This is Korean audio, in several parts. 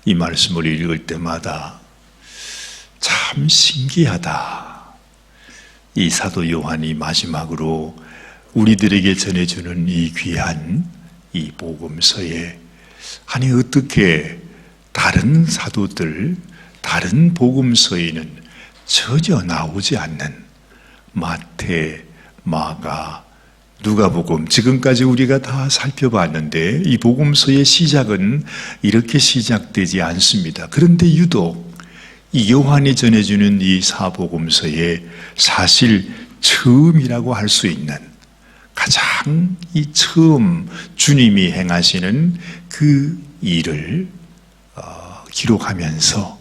이 말씀을 읽을 때마다 참 신기하다. 이 사도 요한이 마지막으로 우리들에게 전해주는 이 귀한 이 복음서에 아니 어떻게 다른 사도들, 다른 복음서에는 전혀 나오지 않는 마태, 마가, 누가복음, 지금까지 우리가 다 살펴봤는데 이 복음서의 시작은 이렇게 시작되지 않습니다. 그런데 유독 이 요한이 전해주는 이 사복음서의 사실 처음이라고 할 수 있는 가장 이 처음 주님이 행하시는 그 일을 기록하면서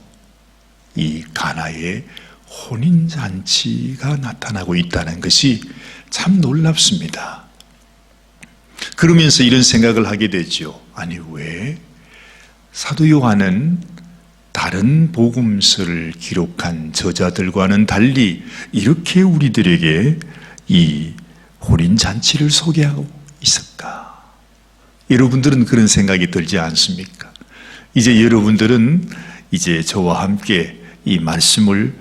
이 가나의 혼인잔치가 나타나고 있다는 것이 참 놀랍습니다. 그러면서 이런 생각을 하게 되죠. 아니 왜 사도 요한은 다른 복음서를 기록한 저자들과는 달리 이렇게 우리들에게 이 혼인잔치를 소개하고 있을까? 여러분들은 그런 생각이 들지 않습니까? 이제 여러분들은 이제 저와 함께 이 말씀을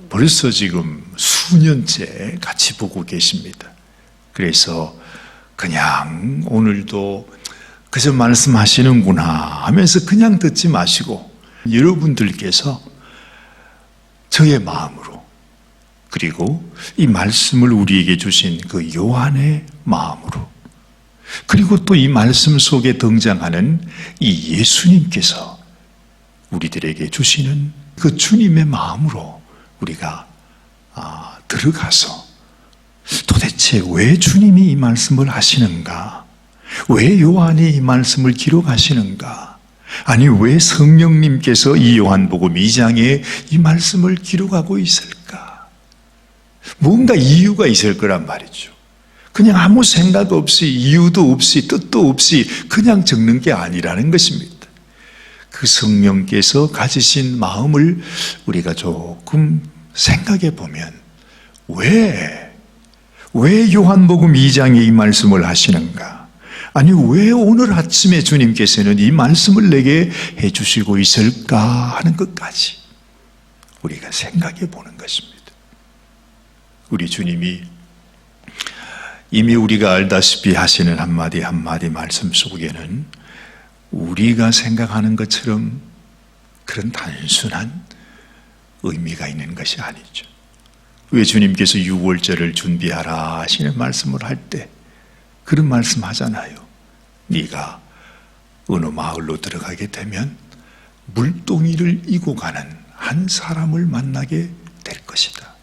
벌써 지금 수년째 같이 보고 계십니다. 그래서 그냥 오늘도 그저 말씀하시는구나 하면서 그냥 듣지 마시고 여러분들께서 저의 마음으로 그리고 이 말씀을 우리에게 주신 그 요한의 마음으로 그리고 또 이 말씀 속에 등장하는 이 예수님께서 우리들에게 주시는 그 주님의 마음으로 우리가 들어가서 도대체 왜 주님이 이 말씀을 하시는가? 왜 요한이 이 말씀을 기록하시는가? 아니 왜 성령님께서 이 요한복음 2장에 이 말씀을 기록하고 있을까? 뭔가 이유가 있을 거란 말이죠. 그냥 아무 생각 없이 이유도 없이 뜻도 없이 그냥 적는 게 아니라는 것입니다. 그 성령께서 가지신 마음을 우리가 조금 생각해 보면 왜 요한복음 2장에 이 말씀을 하시는가? 아니 왜 오늘 아침에 주님께서는 이 말씀을 내게 해주시고 있을까 하는 것까지 우리가 생각해 보는 것입니다. 우리 주님이 이미 우리가 알다시피 하시는 한마디 한마디 말씀 속에는 우리가 생각하는 것처럼 그런 단순한 의미가 있는 것이 아니죠. 왜 주님께서 유월절을 준비하라 하시는 말씀을 할 때 그런 말씀 하잖아요. 네가 어느 마을로 들어가게 되면 물동이를 이고 가는 한 사람을 만나게 될 것이다.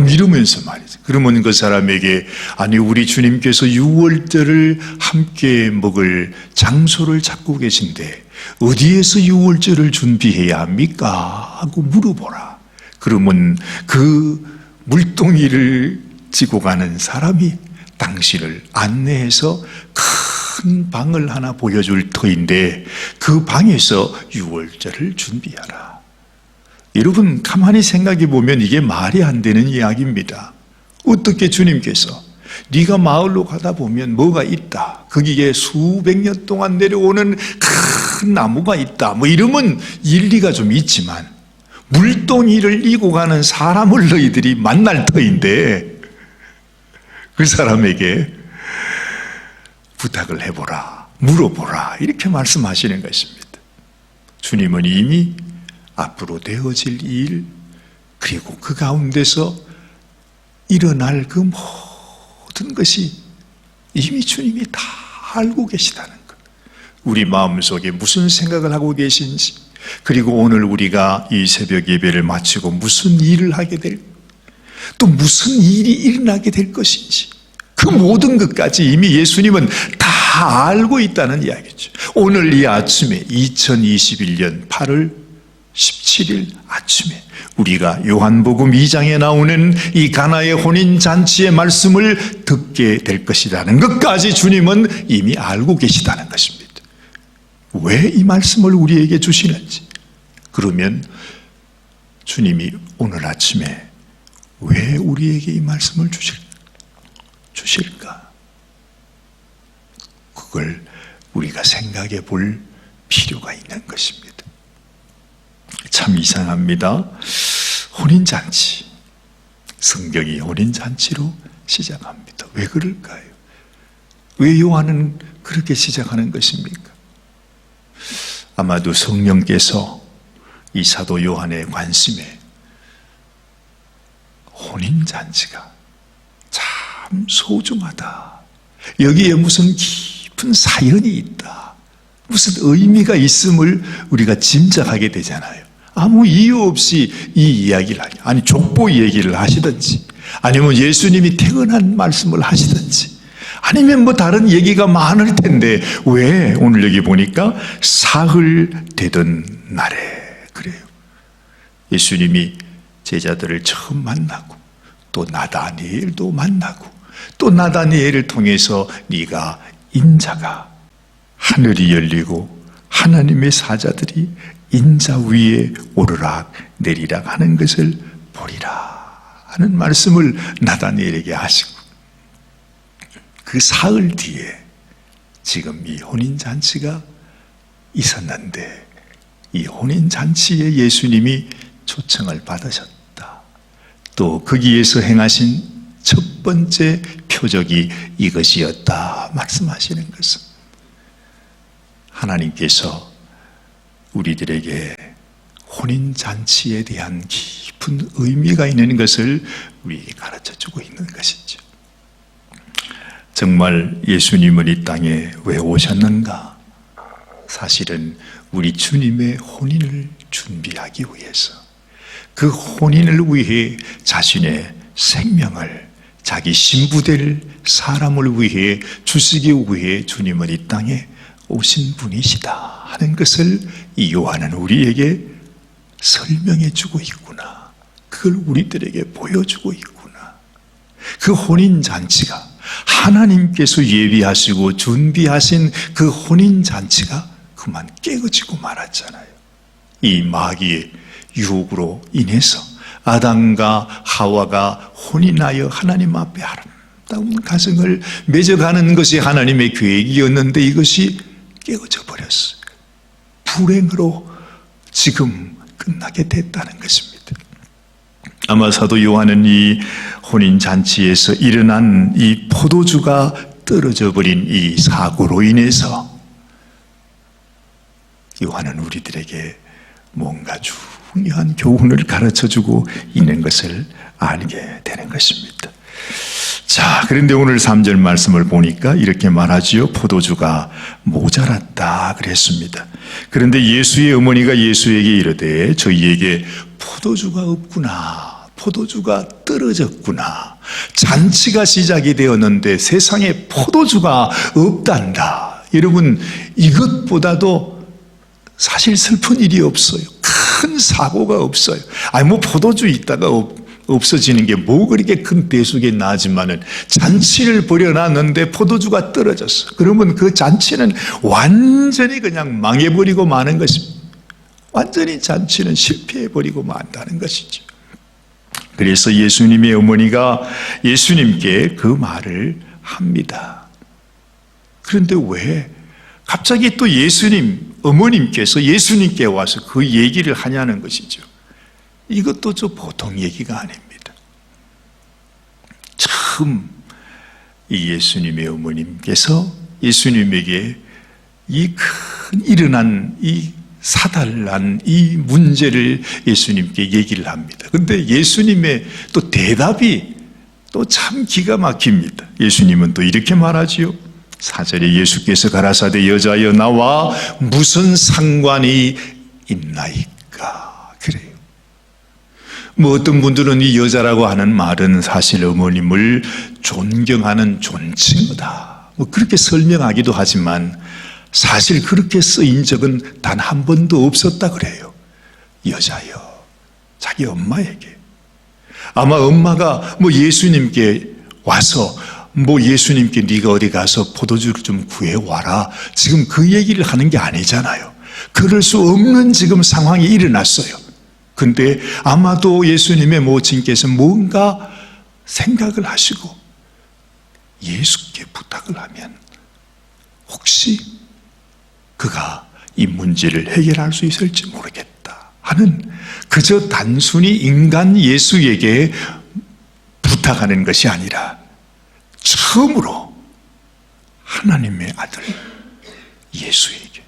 이러면서 말이죠. 그러면 그 사람에게 아니 우리 주님께서 유월절을 함께 먹을 장소를 찾고 계신데 어디에서 유월절을 준비해야 합니까? 하고 물어보라. 그러면 그 물동이를 지고 가는 사람이 당신을 안내해서 큰 방을 하나 보여줄 터인데 그 방에서 유월절을 준비하라. 여러분 가만히 생각해 보면 이게 말이 안 되는 이야기입니다. 어떻게 주님께서 네가 마을로 가다 보면 뭐가 있다. 거기에 수백 년 동안 내려오는 큰 나무가 있다. 뭐 이러면 일리가 좀 있지만 물동이를 이고 가는 사람을 너희들이 만날 터인데 그 사람에게 부탁을 해보라. 물어보라. 이렇게 말씀하시는 것입니다. 주님은 이미 앞으로 되어질 일 그리고 그 가운데서 일어날 그 모든 것이 이미 주님이 다 알고 계시다는 것. 우리 마음속에 무슨 생각을 하고 계신지 그리고 오늘 우리가 이 새벽 예배를 마치고 무슨 일을 하게 될 또 무슨 일이 일어나게 될 것인지 그 모든 것까지 이미 예수님은 다 알고 있다는 이야기죠. 오늘 이 아침에 2021년 8월 17일 아침에 우리가 요한복음 2장에 나오는 이 가나의 혼인잔치의 말씀을 듣게 될 것이라는 것까지 주님은 이미 알고 계시다는 것입니다. 왜 이 말씀을 우리에게 주시는지 그러면 주님이 오늘 아침에 왜 우리에게 이 말씀을 주실까? 그걸 우리가 생각해 볼 필요가 있는 것입니다. 참 이상합니다. 혼인잔치, 성경이 혼인잔치로 시작합니다. 왜 그럴까요? 왜 요한은 그렇게 시작하는 것입니까? 아마도 성령께서 이 사도 요한의 관심에 혼인잔치가 참 소중하다, 여기에 무슨 깊은 사연이 있다, 무슨 의미가 있음을 우리가 짐작하게 되잖아요. 아무 이유 없이 이 이야기를 아니 족보 얘기를 하시든지, 아니면 예수님이 태어난 말씀을 하시든지, 아니면 뭐 다른 얘기가 많을 텐데 왜 오늘 여기 보니까 사흘 되던 날에, 그래요. 예수님이 제자들을 처음 만나고 또 나다니엘도 만나고 또 나다니엘을 통해서 네가 인자가, 하늘이 열리고 하나님의 사자들이 인자 위에 오르락 내리락 하는 것을 보리라 하는 말씀을 나다니엘에게 하시고, 그 사흘 뒤에 지금 이 혼인잔치가 있었는데, 이 혼인잔치에 예수님이 초청을 받으셨다. 또 거기에서 행하신 첫 번째 표적이 이것이었다 말씀하시는 것은, 하나님께서 우리들에게 혼인잔치에 대한 깊은 의미가 있는 것을 우리에게 가르쳐주고 있는 것이죠. 정말 예수님은 이 땅에 왜 오셨는가? 사실은 우리 주님의 혼인을 준비하기 위해서, 그 혼인을 위해 자신의 생명을, 자기 신부될 사람을 위해 주시기 위해 주님은 이 땅에 오신 분이시다 하는 것을 이 요한은 우리에게 설명해 주고 있구나, 그걸 우리들에게 보여주고 있구나. 그 혼인잔치가, 하나님께서 예비하시고 준비하신 그 혼인잔치가 그만 깨어지고 말았잖아요. 이 마귀의 유혹으로 인해서 아담과 하와가 혼인하여 하나님 앞에 아름다운 가정을 맺어가는 것이 하나님의 계획이었는데 이것이 깨어져 버렸어요. 불행으로 지금 끝나게 됐다는 것입니다. 아마 사도 요한은 이 혼인잔치에서 일어난 이 포도주가 떨어져 버린 이 사고로 인해서 요한은 우리들에게 뭔가 중요한 교훈을 가르쳐주고 있는 것을 알게 되는 것입니다. 자, 그런데 오늘 3절 말씀을 보니까 이렇게 말하지요. 포도주가 모자랐다 그랬습니다. 그런데 예수의 어머니가 예수에게 이르되 저희에게 포도주가 없구나, 포도주가 떨어졌구나, 잔치가 시작이 되었는데 세상에 포도주가 없단다. 여러분, 이것보다도 사실 슬픈 일이 없어요. 큰 사고가 없어요. 아니 뭐 포도주 있다가 없어지는 게 뭐 그렇게 큰 대수가 나지만은 잔치를 벌여놨는데 포도주가 떨어졌어. 그러면 그 잔치는 완전히 그냥 망해버리고 마는 것입니다. 완전히 잔치는 실패해버리고 만다는 것이죠. 그래서 예수님의 어머니가 예수님께 그 말을 합니다. 그런데 왜 갑자기 또 어머님께서 예수님께 와서 그 얘기를 하냐는 것이죠. 이것도 저 보통 얘기가 아닙니다. 처음 이 예수님의 어머님께서 예수님에게 이 큰 일어난 이 사달난 이 문제를 예수님께 얘기를 합니다. 그런데 예수님의 또 대답이 또 참 기가 막힙니다. 예수님은 또 이렇게 말하지요. 4절에 예수께서 가라사대 여자여 나와 무슨 상관이 있나이까. 그래요. 뭐 어떤 분들은 이 여자라고 하는 말은 사실 어머님을 존경하는 존칭어다, 뭐 그렇게 설명하기도 하지만 사실 그렇게 쓰인 적은 단 한 번도 없었다 그래요. 여자여, 자기 엄마에게. 아마 엄마가 뭐 예수님께 와서 뭐 예수님께 네가 어디 가서 포도주를 좀 구해와라, 지금 그 얘기를 하는 게 아니잖아요. 그럴 수 없는 지금 상황이 일어났어요. 근데 아마도 예수님의 모친께서 뭔가 생각을 하시고 예수께 부탁을 하면 혹시 그가 이 문제를 해결할 수 있을지 모르겠다 하는 그저 단순히 인간 예수에게 부탁하는 것이 아니라 처음으로 하나님의 아들 예수에게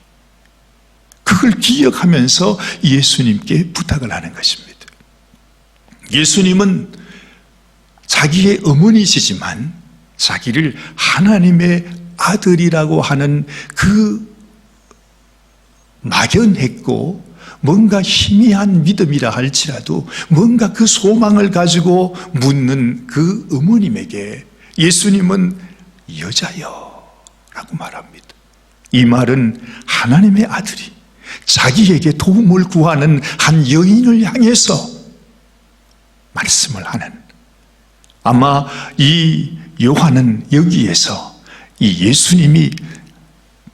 그걸 기억하면서 예수님께 부탁을 하는 것입니다. 예수님은 자기의 어머니시지만 자기를 하나님의 아들이라고 하는 그 막연했고 뭔가 희미한 믿음이라 할지라도 뭔가 그 소망을 가지고 묻는 그 어머님에게 예수님은 여자여 라고 말합니다. 이 말은 하나님의 아들이 자기에게 도움을 구하는 한 여인을 향해서 말씀을 하는, 아마 이 요한은 여기에서 이 예수님이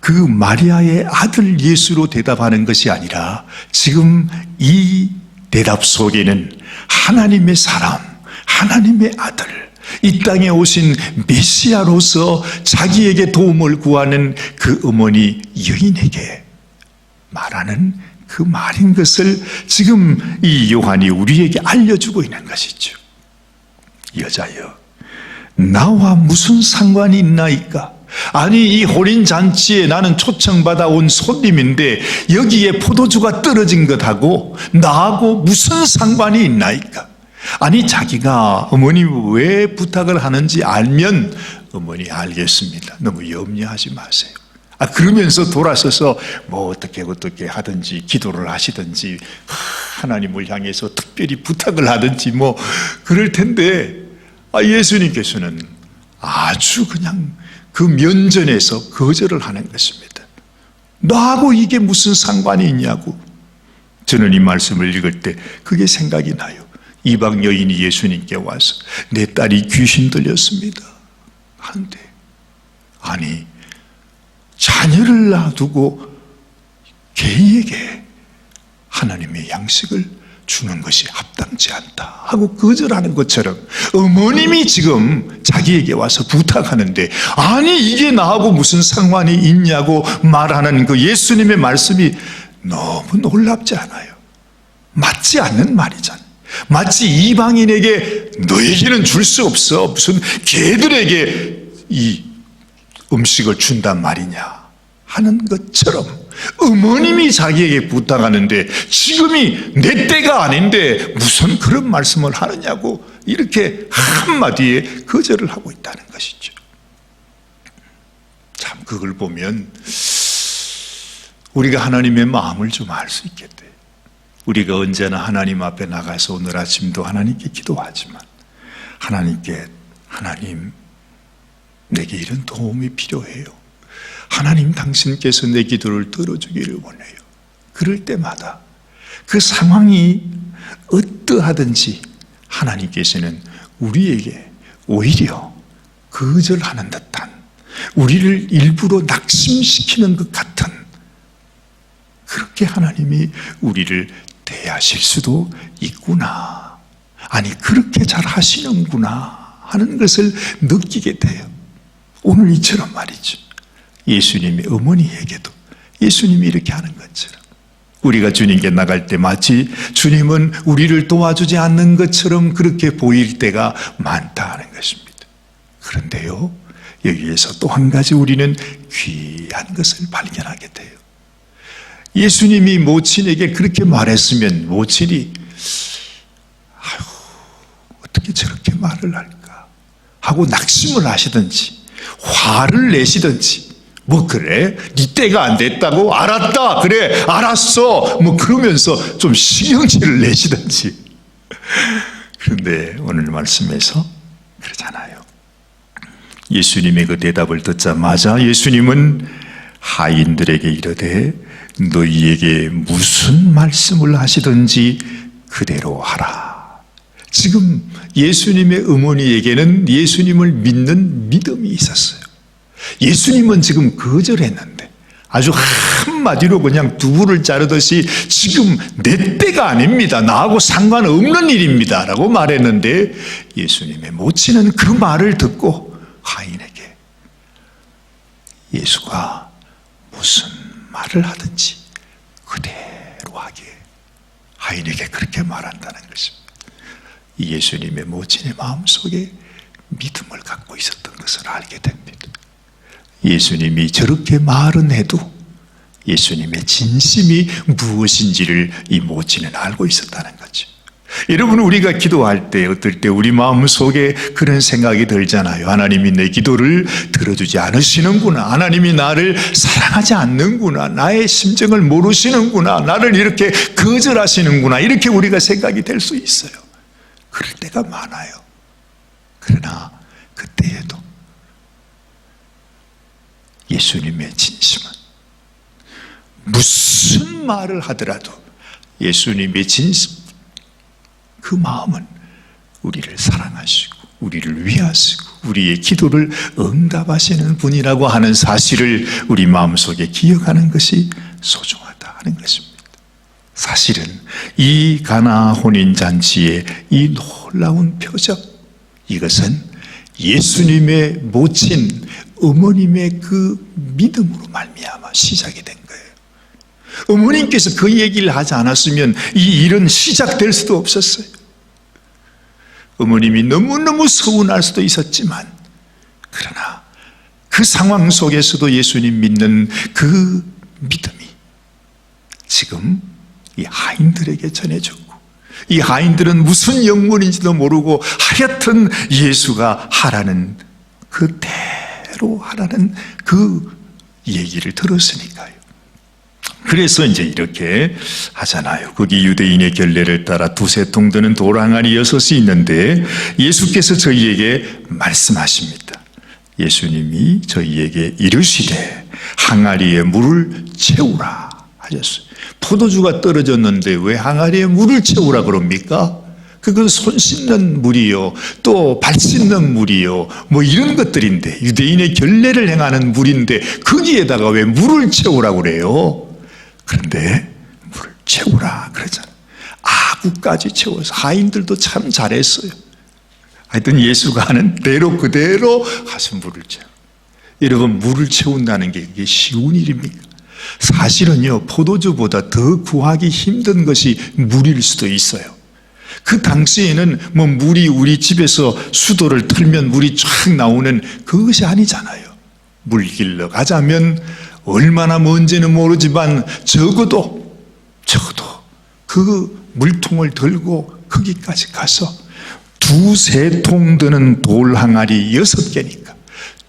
그 마리아의 아들 예수로 대답하는 것이 아니라 지금 이 대답 속에는 하나님의 사람, 하나님의 아들, 이 땅에 오신 메시아로서 자기에게 도움을 구하는 그 어머니 여인에게 말하는 그 말인 것을 지금 이 요한이 우리에게 알려주고 있는 것이죠. 여자여, 나와 무슨 상관이 있나이까? 아니, 이 혼인잔치에 나는 초청받아 온 손님인데 여기에 포도주가 떨어진 것하고 나하고 무슨 상관이 있나이까? 아니, 자기가 어머니 왜 부탁을 하는지 알면 어머니 알겠습니다. 너무 염려하지 마세요. 그러면서 돌아서서 뭐 어떻게 하든지 기도를 하시든지 하나님을 향해서 특별히 부탁을 하든지 뭐 그럴 텐데 예수님께서는 아주 그냥 그 면전에서 거절을 하는 것입니다. 나하고 이게 무슨 상관이 있냐고. 저는 이 말씀을 읽을 때 그게 생각이 나요. 이방 여인이 예수님께 와서 내 딸이 귀신 들렸습니다 하는데, 아니, 자녀를 놔두고 개에게 하나님의 양식을 주는 것이 합당치 않다 하고 거절하는 것처럼 어머님이 지금 자기에게 와서 부탁하는데, 아니 이게 나하고 무슨 상관이 있냐고 말하는 그 예수님의 말씀이 너무 놀랍지 않아요? 맞지 않는 말이잖아요. 마치 이방인에게 너에게는 줄 수 없어, 무슨 개들에게 이 음식을 준단 말이냐 하는 것처럼 어머님이 자기에게 부탁하는데 지금이 내 때가 아닌데 무슨 그런 말씀을 하느냐고 이렇게 한마디에 거절을 하고 있다는 것이죠. 참 그걸 보면 우리가 하나님의 마음을 좀 알 수 있겠대요. 우리가 언제나 하나님 앞에 나가서 오늘 아침도 하나님께 기도하지만 하나님 내게 이런 도움이 필요해요. 하나님 당신께서 내 기도를 들어주기를 원해요. 그럴 때마다 그 상황이 어떠하든지 하나님께서는 우리에게 오히려 거절하는 듯한, 우리를 일부러 낙심시키는 것 같은 그렇게 하나님이 우리를 대하실 수도 있구나, 아니 그렇게 잘 하시는구나 하는 것을 느끼게 돼요. 오늘 이처럼 말이죠. 예수님의 어머니에게도 예수님이 이렇게 하는 것처럼 우리가 주님께 나갈 때 마치 주님은 우리를 도와주지 않는 것처럼 그렇게 보일 때가 많다 하는 것입니다. 그런데요, 여기에서 또 한 가지 우리는 귀한 것을 발견하게 돼요. 예수님이 모친에게 그렇게 말했으면 모친이 어떻게 저렇게 말을 할까 하고 낙심을 하시든지 화를 내시든지, 뭐 그래? 네 때가 안 됐다고? 알았다. 그래, 알았어. 뭐 그러면서 좀 신경질을 내시든지. 그런데 오늘 말씀에서 그러잖아요. 예수님의 그 대답을 듣자마자 예수님은 하인들에게 이르되 너희에게 무슨 말씀을 하시든지 그대로 하라. 지금 예수님의 어머니에게는 예수님을 믿는 믿음이 있었어요. 예수님은 지금 거절했는데 아주 한마디로 그냥 두부를 자르듯이 지금 내 때가 아닙니다, 나하고 상관없는 일입니다 라고 말했는데, 예수님의 모친은 그 말을 듣고 하인에게 예수가 무슨 말을 하든지 그대로 하게 하인에게 그렇게 말한다는 것입니다. 예수님의 모친의 마음속에 믿음을 갖고 있었던 것을 알게 됩니다. 예수님이 저렇게 말은 해도 예수님의 진심이 무엇인지를 이 모친은 알고 있었다는 거죠. 여러분, 우리가 기도할 때 어떨 때 우리 마음속에 그런 생각이 들잖아요. 하나님이 내 기도를 들어주지 않으시는구나, 하나님이 나를 사랑하지 않는구나, 나의 심정을 모르시는구나, 나를 이렇게 거절하시는구나, 이렇게 우리가 생각이 될 수 있어요. 그럴 때가 많아요. 그러나 그때에도 예수님의 진심은 무슨 말을 하더라도 예수님의 진심, 그 마음은 우리를 사랑하시고 우리를 위하시고 우리의 기도를 응답하시는 분이라고 하는 사실을 우리 마음속에 기억하는 것이 소중하다 하는 것입니다. 사실은 이 가나 혼인잔치의 이 놀라운 표적, 이것은 예수님의 모친 어머님의 그 믿음으로 말미암아 시작이 된 거예요. 어머님께서 그 얘기를 하지 않았으면 이 일은 시작될 수도 없었어요. 어머님이 너무너무 서운할 수도 있었지만, 그러나 그 상황 속에서도 예수님 믿는 그 믿음이 지금 이 하인들에게 전해졌고, 이 하인들은 무슨 영문인지도 모르고 하여튼 예수가 하라는, 그대로 하라는 그 얘기를 들었으니까요. 그래서 이제 이렇게 하잖아요. 거기 유대인의 결례를 따라 두세 통 드는 돌 항아리 6이 있는데 예수께서 저희에게 말씀하십니다. 예수님이 저희에게 이르시되 항아리에 물을 채우라 하셨어요. 포도주가 떨어졌는데 왜 항아리에 물을 채우라 그럽니까? 그건 손 씻는 물이요, 또 발 씻는 물이요, 뭐 이런 것들인데, 유대인의 결례를 행하는 물인데 거기에다가 왜 물을 채우라고 그래요? 그런데 물을 채우라 그러잖아요. 아구까지 채워서, 하인들도 참 잘했어요. 하여튼 예수가 하는 대로 그대로 가서 물을 채워. 여러분, 물을 채운다는 게 그게 쉬운 일입니까? 사실은요, 포도주보다 더 구하기 힘든 것이 물일 수도 있어요. 그 당시에는 뭐 물이 우리 집에서 수도를 틀면 물이 쫙 나오는 그것이 아니잖아요. 물 길러 가자면 얼마나 먼지는 모르지만 적어도 그 물통을 들고 거기까지 가서 두세 통 드는 돌 항아리 6개니까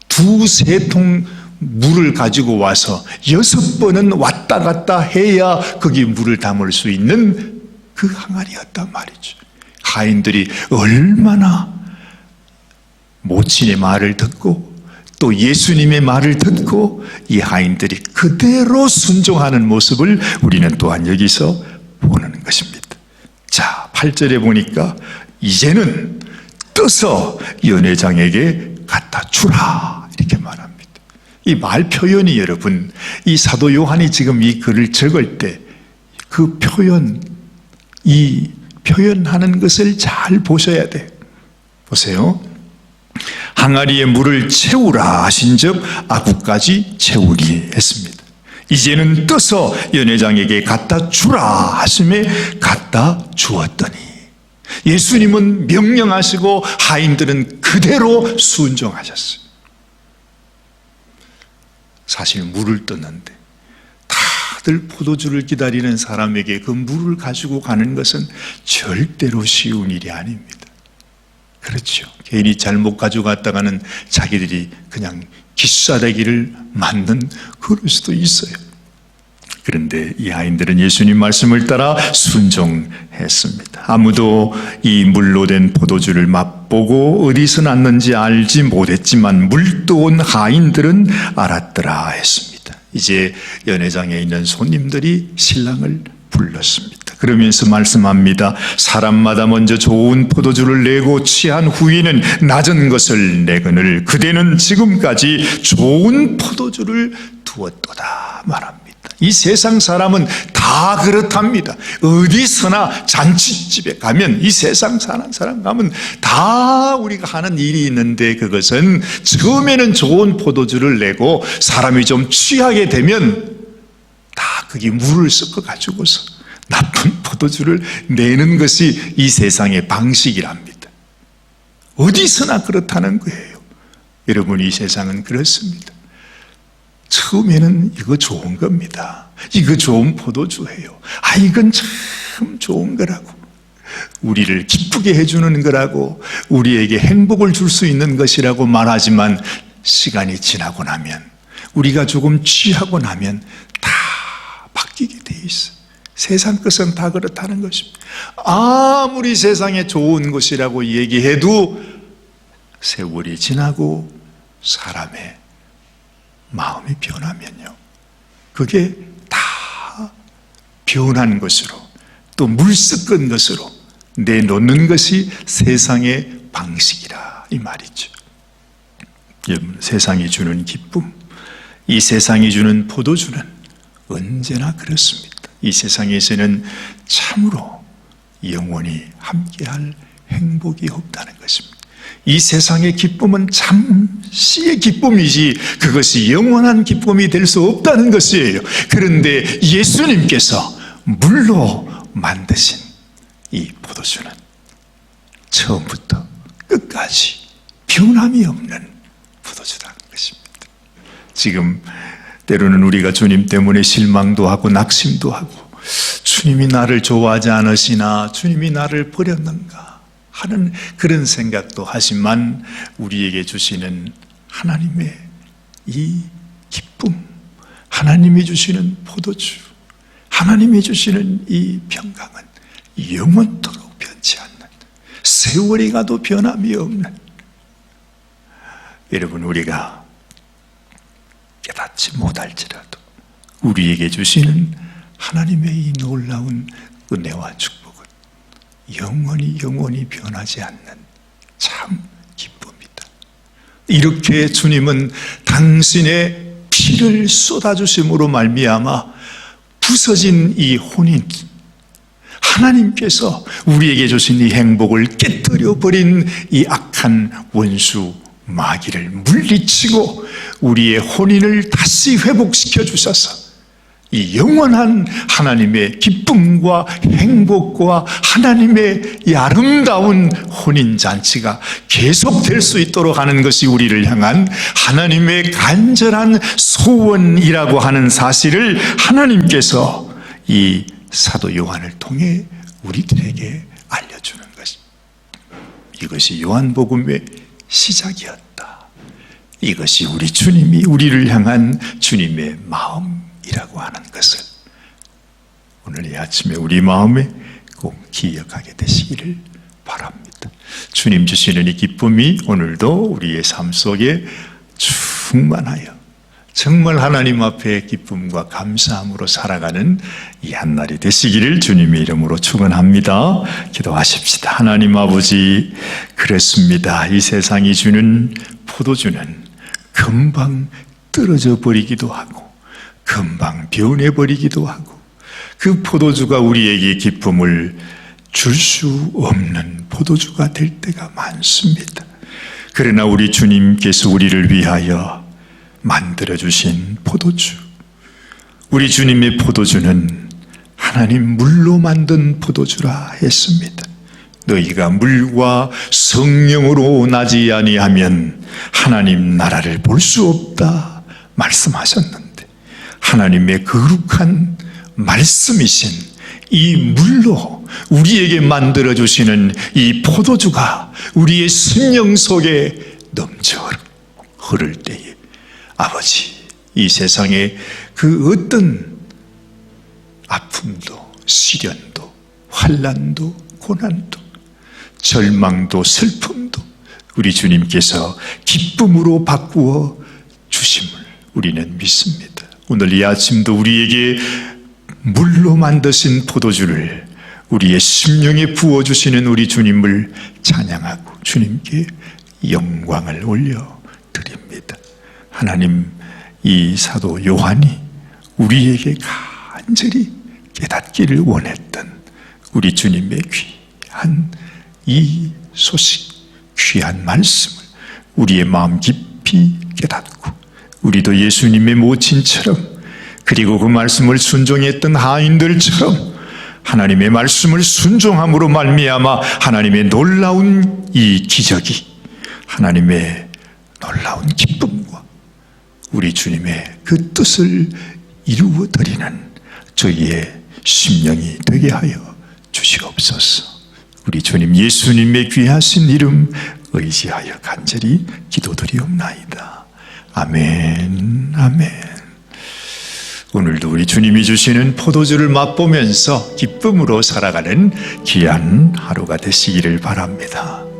두세 통 물을 가지고 와서 6번은 왔다 갔다 해야 거기 물을 담을 수 있는 그 항아리였단 말이죠. 하인들이 얼마나 모친의 말을 듣고 또 예수님의 말을 듣고 이 하인들이 그대로 순종하는 모습을 우리는 또한 여기서 보는 것입니다. 자, 8절에 보니까 이제는 떠서 연회장에게 갖다 주라 이렇게 말합니다. 이 말 표현이, 여러분, 이 사도 요한이 지금 이 글을 적을 때 그 표현, 이 표현하는 것을 잘 보셔야 돼요. 보세요. 항아리에 물을 채우라 하신즉 아구까지 채우리 했습니다. 이제는 떠서 연회장에게 갖다 주라 하심에 갖다 주었더니, 예수님은 명령하시고 하인들은 그대로 순종하셨어요. 사실 물을 떴는데 다들 포도주를 기다리는 사람에게 그 물을 가지고 가는 것은 절대로 쉬운 일이 아닙니다. 그렇죠. 괜히 잘못 가져갔다가는 자기들이 그냥 기싸대기를 맞는 그럴 수도 있어요. 그런데 이 하인들은 예수님 말씀을 따라 순종했습니다. 아무도 이 물로 된 포도주를 맛보고 어디서 났는지 알지 못했지만 물떠온 하인들은 알았더라 했습니다. 이제 연회장에 있는 손님들이 신랑을 불렀습니다. 그러면서 말씀합니다. 사람마다 먼저 좋은 포도주를 내고 취한 후에는 낮은 것을 내거늘 그대는 지금까지 좋은 포도주를 두었도다 말합니다. 이 세상 사람은 다 그렇답니다. 어디서나 잔치집에 가면, 이 세상 사는 사람 가면 다 우리가 하는 일이 있는데, 그것은 처음에는 좋은 포도주를 내고 사람이 좀 취하게 되면 다 거기 물을 섞어 가지고서 나쁜 포도주를 내는 것이 이 세상의 방식이랍니다. 어디서나 그렇다는 거예요. 여러분, 이 세상은 그렇습니다. 처음에는 이거 좋은 겁니다. 이거 좋은 포도주예요. 이건 참 좋은 거라고, 우리를 기쁘게 해주는 거라고, 우리에게 행복을 줄 수 있는 것이라고 말하지만 시간이 지나고 나면, 우리가 조금 취하고 나면 다 바뀌게 돼 있어요. 세상 것은 다 그렇다는 것입니다. 아무리 세상에 좋은 것이라고 얘기해도 세월이 지나고 사람의 마음이 변하면요, 그게 다 변한 것으로, 또 물 섞은 것으로 내놓는 것이 세상의 방식이라 이 말이죠. 여러분, 세상이 주는 기쁨, 이 세상이 주는 포도주는 언제나 그렇습니다. 이 세상에서는 참으로 영원히 함께할 행복이 없다는 것입니다. 이 세상의 기쁨은 잠시의 기쁨이지 그것이 영원한 기쁨이 될 수 없다는 것이에요. 그런데 예수님께서 물로 만드신 이 포도주는 처음부터 끝까지 변함이 없는 포도주라는 것입니다. 지금 때로는 우리가 주님 때문에 실망도 하고 낙심도 하고, 주님이 나를 좋아하지 않으시나, 주님이 나를 버렸는가 하는 그런 생각도 하지만, 우리에게 주시는 하나님의 이 기쁨, 하나님이 주시는 포도주, 하나님이 주시는 이 평강은 영원토록 변치 않는, 세월이 가도 변함이 없는, 여러분, 우리가 깨닫지 못할지라도 우리에게 주시는 하나님의 이 놀라운 은혜와 축복은 영원히 변하지 않는 참 기쁨이다. 이렇게 주님은 당신의 피를 쏟아주심으로 말미암아 부서진 이 혼인, 하나님께서 우리에게 주신 이 행복을 깨뜨려 버린 이 악한 원수 마귀를 물리치고 우리의 혼인을 다시 회복시켜 주셔서 이 영원한 하나님의 기쁨과 행복과 하나님의 이 아름다운 혼인잔치가 계속될 수 있도록 하는 것이 우리를 향한 하나님의 간절한 소원이라고 하는 사실을 하나님께서 이 사도 요한을 통해 우리들에게 알려주는 것입니다. 이것이 요한복음의 시작이었다. 이것이 우리 주님이 우리를 향한 주님의 마음이라고 하는 것을 오늘 이 아침에 우리 마음에 꼭 기억하게 되시기를 바랍니다. 주님 주시는 이 기쁨이 오늘도 우리의 삶 속에 충만하여 정말 하나님 앞에 기쁨과 감사함으로 살아가는 이 한날이 되시기를 주님의 이름으로 축원합니다. 기도하십시다. 하나님 아버지, 그렇습니다. 이 세상이 주는 포도주는 금방 떨어져 버리기도 하고 금방 변해버리기도 하고, 그 포도주가 우리에게 기쁨을 줄 수 없는 포도주가 될 때가 많습니다. 그러나 우리 주님께서 우리를 위하여 만들어주신 포도주, 우리 주님의 포도주는 하나님 물로 만든 포도주라 했습니다. 너희가 물과 성령으로 나지 아니하면 하나님 나라를 볼 수 없다 말씀하셨는데, 하나님의 거룩한 말씀이신 이 물로 우리에게 만들어주시는 이 포도주가 우리의 심령 속에 넘쳐 흐를 때에 아버지, 이 세상에 그 어떤 아픔도 시련도 환난도 고난도 절망도 슬픔도 우리 주님께서 기쁨으로 바꾸어 주심을 우리는 믿습니다. 오늘 이 아침도 우리에게 물로 만드신 포도주를 우리의 심령에 부어주시는 우리 주님을 찬양하고 주님께 영광을 올려드립니다. 하나님, 이 사도 요한이 우리에게 간절히 깨닫기를 원했던 우리 주님의 귀한 이 소식, 귀한 말씀을 우리의 마음 깊이 깨닫고 우리도 예수님의 모친처럼 그리고 그 말씀을 순종했던 하인들처럼 하나님의 말씀을 순종함으로 말미암아 하나님의 놀라운 이 기적이, 하나님의 놀라운 기쁨과 우리 주님의 그 뜻을 이루어드리는 저희의 심령이 되게 하여 주시옵소서. 우리 주님 예수님의 귀하신 이름 의지하여 간절히 기도드리옵나이다. 아멘, 아멘. 오늘도 우리 주님이 주시는 포도주를 맛보면서 기쁨으로 살아가는 귀한 하루가 되시기를 바랍니다.